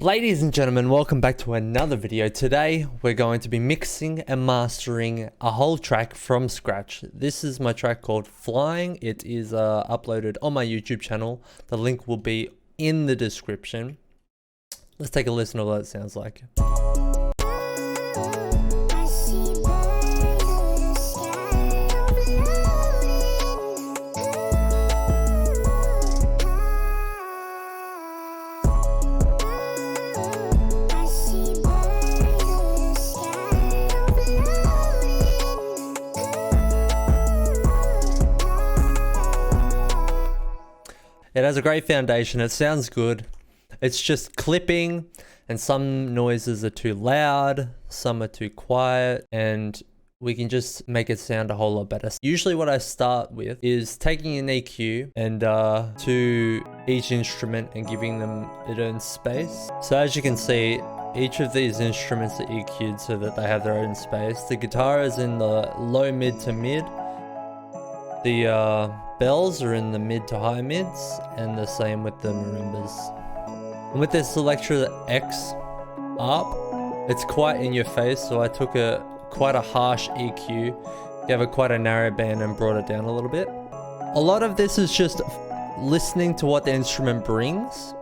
Ladies and gentlemen, welcome back to another video. Today we're going to be mixing and mastering a whole track from scratch. This is my track called Flying. It is uploaded on my YouTube channel. The link will be in the description. Let's take a listen to what it sounds like. It has a great foundation. It sounds good. It's just clipping, and some noises are too loud, some are too quiet, and we can just make it sound a whole lot better. Usually what I start with is taking an EQ and to each instrument and giving them its own space. So as you can see, each of these instruments are EQ'd so that they have their own space. The guitar is in the low, mid to mid. The bells are in the mid to high mids, and the same with the marimbas. And with this Electra X up, it's quite in your face, so I took quite a harsh EQ, gave it quite a narrow band and brought it down a little bit. A lot of this is just listening to what the instrument brings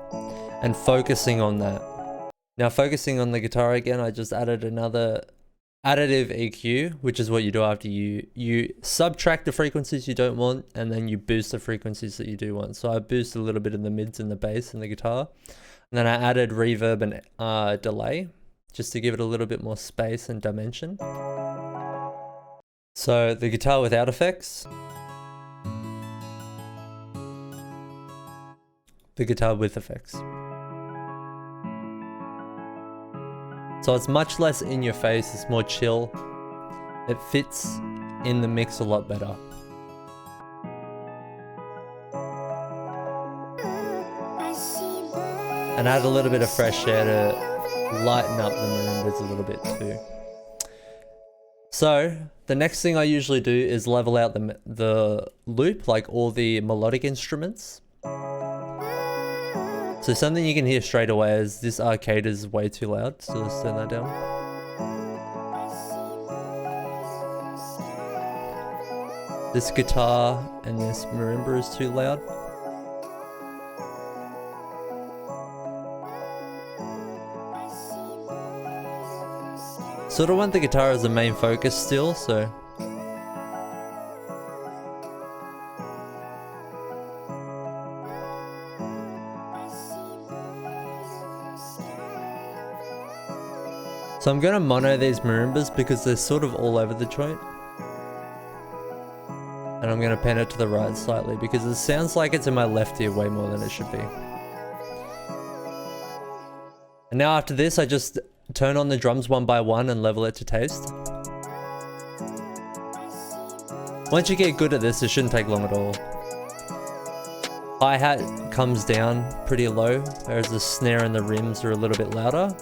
and focusing on that. Now focusing on the guitar again, I just added another additive EQ, which is what you do after you subtract the frequencies you don't want, and then you boost the frequencies that you do want. So I boosted a little bit in the mids and the bass and the guitar, and then I added reverb and delay just to give it a little bit more space and dimension. So the guitar without effects, the guitar with effects. So it's much less in your face, it's more chill. It fits in the mix a lot better. And add a little bit of fresh air to lighten up the marimbas a little bit too. So the next thing I usually do is level out the loop, like all the melodic instruments. So something you can hear straight away is this arcade is way too loud, so let's turn that down. This guitar and this marimba is too loud. Sort of want the guitar as the main focus still, so I'm going to mono these marimbas because they're sort of all over the joint. And I'm going to pan it to the right slightly because it sounds like it's in my left ear way more than it should be. And now after this, I just turn on the drums one by one and level it to taste. Once you get good at this, it shouldn't take long at all. Hi-hat comes down pretty low, whereas the snare and the rims are a little bit louder.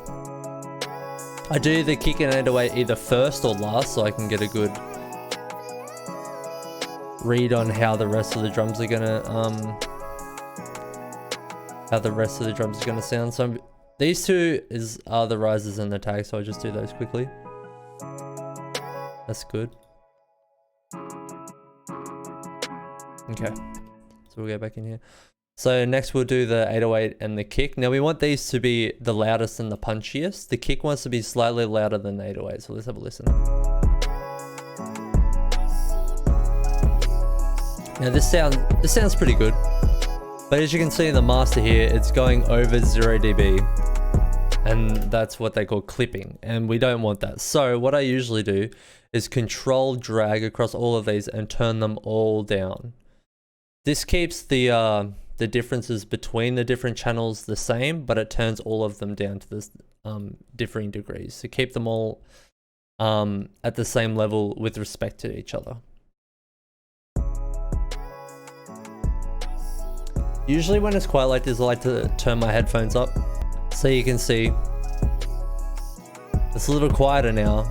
I do the kick and 808 either first or last, so I can get a good read on how the rest of the drums are gonna sound. So these two are the rises and the tags, so I'll just do those quickly. That's good. Okay, so we'll go back in here. So next we'll do the 808 and the kick. Now we want these to be the loudest and the punchiest. The kick wants to be slightly louder than the 808, so let's have a listen. Now this sounds pretty good. But as you can see in the master here, it's going over 0 dB. And that's what they call clipping, and we don't want that. So what I usually do is control drag across all of these and turn them all down. This keeps the differences between the different channels the same, but it turns all of them down to this differing degrees. So keep them all at the same level with respect to each other. Usually when it's quiet like this, I like to turn my headphones up so you can see it's a little quieter now.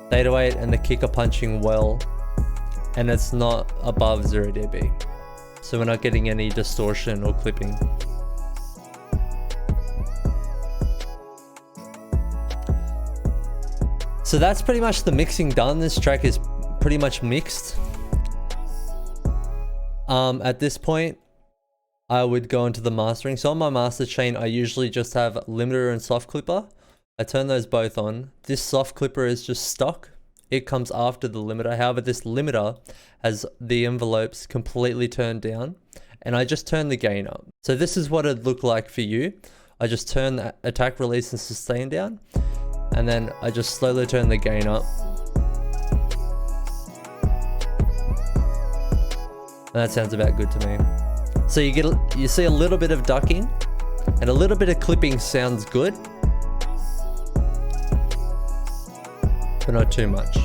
The 808 and the kick are punching well, and it's not above 0 dB. So we're not getting any distortion or clipping. So that's pretty much the mixing done. This track is pretty much mixed. At this point, I would go into the mastering. So on my master chain, I usually just have limiter and soft clipper. I turn those both on. This soft clipper is just stock. It comes after the limiter. However, this limiter has the envelopes completely turned down, and I just turn the gain up. So this is what it'd look like for you. I just turn the attack, release, and sustain down, and then I just slowly turn the gain up. And that sounds about good to me. So you see a little bit of ducking, and a little bit of clipping sounds good, but not too much.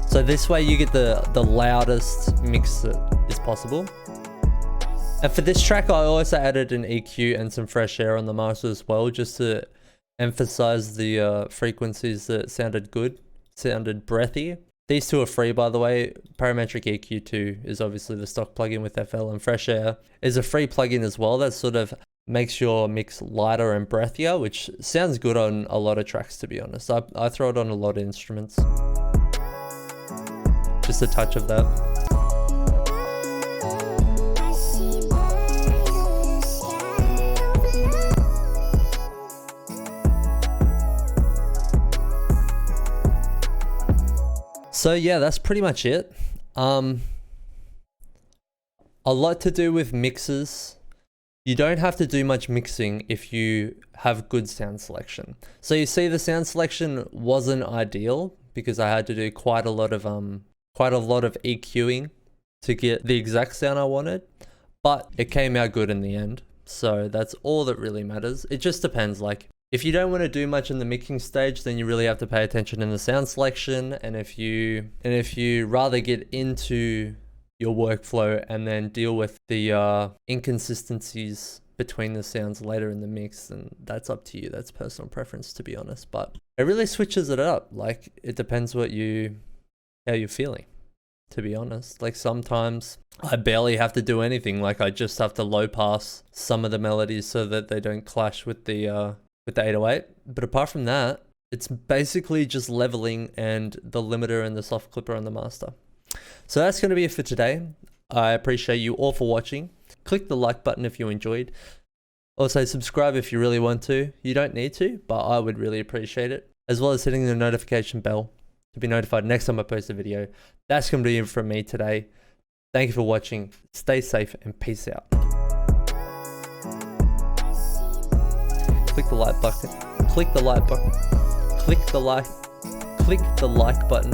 So this way you get the loudest mix that is possible. And for this track, I also added an EQ and some fresh air on the master as well, just to emphasize the frequencies that sounded good, sounded breathy. These two are free, by the way. Parametric EQ2 is obviously the stock plugin with FL, and Fresh Air is a free plugin as well that sort of makes your mix lighter and breathier, which sounds good on a lot of tracks, to be honest. I throw it on a lot of instruments. Just a touch of that. So yeah, that's pretty much it. A lot to do with mixes. You don't have to do much mixing if you have good sound selection. So you see the sound selection wasn't ideal because I had to do quite a lot of EQing to get the exact sound I wanted, but it came out good in the end. So that's all that really matters. It just depends. Like, if you don't want to do much in the mixing stage, then you really have to pay attention in the sound selection. And if you rather get into your workflow and then deal with the inconsistencies between the sounds later in the mix, then that's up to you. That's personal preference, to be honest. But it really switches it up. Like, it depends how you're feeling, to be honest. Like, sometimes I barely have to do anything. Like, I just have to low pass some of the melodies so that they don't clash with the 808. But apart from that, it's basically just leveling and the limiter and the soft clipper on the master. So that's going to be it for today. I appreciate you all for watching. Click the like button if you enjoyed. Also subscribe if you really want to. You don't need to, but I would really appreciate it. As well as hitting the notification bell to be notified next time I post a video. That's going to be it from me today. Thank you for watching. Stay safe and peace out. Click the like button. Click the like button. Click the like button.